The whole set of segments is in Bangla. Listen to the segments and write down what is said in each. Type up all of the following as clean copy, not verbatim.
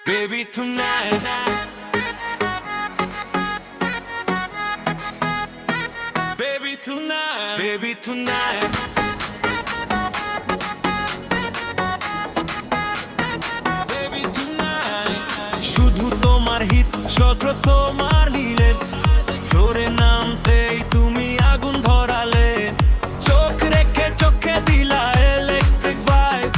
Baby tonight, baby tonight, baby tonight, baby tonight. শুধু তোমার হিত শত্রু তোমার লীলে ফ্লোরে নামতেই তুমি আগুন ধরালে চোখ রেখে চোখে দিলা ইলেকট্রিক ভাইব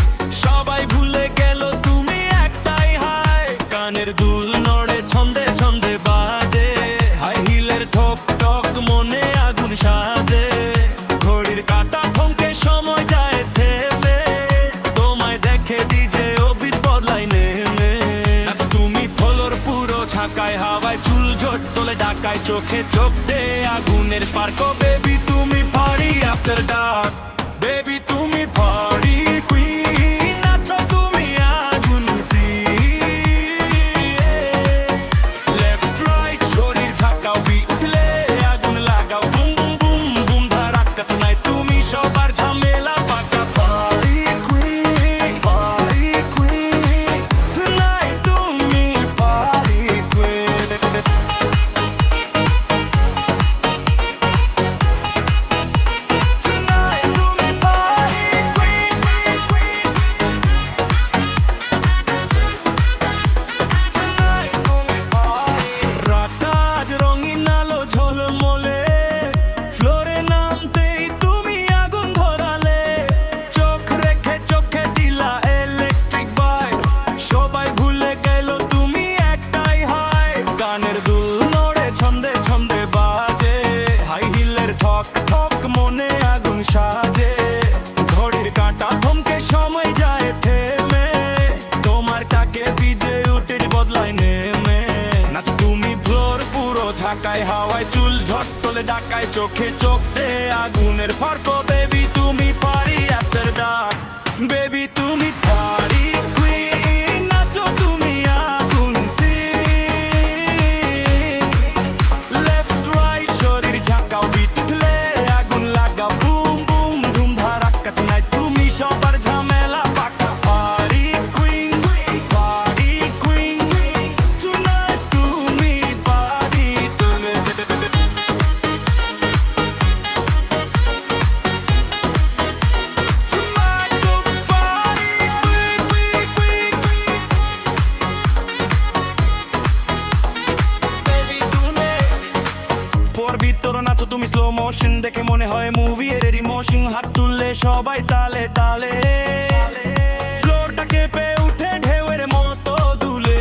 সবাই ভুলে গেল তুমি একটাই হাই কানের দুল নড়ে ছন্দে ছন্দে বাজে হাই হিলের ঠক ঠক মনে আগুন সাজে ঘড়ির কাঁটা থমকে সময় যায় থেমে তোমায় দেখে ডিজে অবির বদলায় নেমে তুমি ফলোর পুরো ঝাঁকায় হাওয়ায় চুল ঝোট তোলে ঢাকায় চোখে চোখ দে আগুনের স্পার্ক বেবি তুমি পারি আফটার ডার্ক বেবি তুমি পারি কুইন নাচো তুমি আগুন সি লেফট রাইট শরীর ঝাঁকাও বিট উঠলে আগুন লাগাও বুম বুম বুম বুম ধারাক্কা নাই তুমি সবার ঝামেলা পাকা পারি কুইন tonight তুমি পারি কুইন মনে আগুন সাজে ঘড়ির কাঁটা থমকে সময় যায় থেমে তোমার টাকে ভিজে উঠে বদলায় নেমে নাচ তুমি ফ্লোর পুরো ঝাঁকায় হাওয়ায় চুল ঝট তোলে ঢাকায় চোখে চোখ দে আগুনের ফার্ক বেবি তুমি পারি আফটার ডার্ক বেবি তুমি পারি কুইন নাচো তুমি আগুন সি লেফট রাইট শরীর ঝাঁকাও বিট উঠলে আগুন লাগাও বুম বুম ধুম ধারাক্কা নাই তুমি সবার ঝামেলা পাকা পারি কুইন tonight তুমি পারি ভিতর নাচো তুমি স্লো মোশন দেখে মনে হয় মুভি এর ইমোশন হাত তুললে সবাই তালে তালে ফ্লোরটাকে পে উঠে ঢেউয়ের মতো দুলে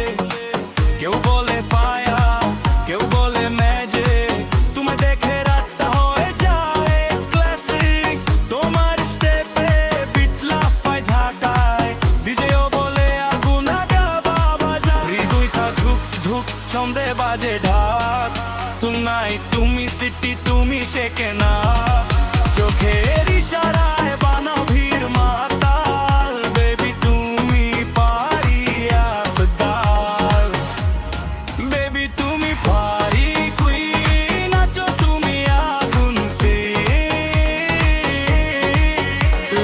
কেউ বলে ফায়ার কেউ বলে ম্যাজিক তুমি দেখে রাতটা হয়ে যায় ক্লাসিক তোমার স্টেপে বিট লাফায় ঝাঁকায় ডিজেও বলে আগুন আগা বাবা যা হৃদয়টা ধুক ধুক ছন্দে বাজে ঢাক tonight তুমি সিটি তুমি শেখে না চোখের ইশারায় বানাও ভিড় মাতাল বেবি তুমি পারি আবদার বেবি তুমি পারি কুইন নাচো তুমি আগুন সে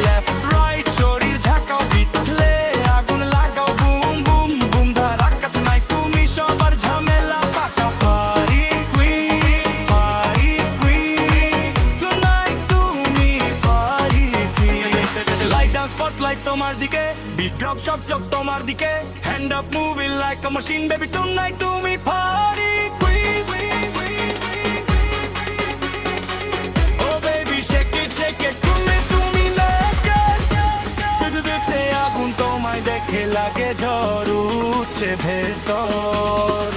লেফট রাইট শরীর ঝাঁকাও বিটলে আগুন লাগাও বুম বুম বুম ধারাক্কা নাই তুমি সবার ঝামেলা পাকা পারি স্পটলাইট তোমার দিকে বিট ড্রপ সব চোখ তোমার দিকে hand up moving like a machine baby tonight তুমি পারি কুইন ও বেবি শেক ইট তুমি দেখে আগুন তোমায় দেখে লাগে ঝড় উঠছে ভেতর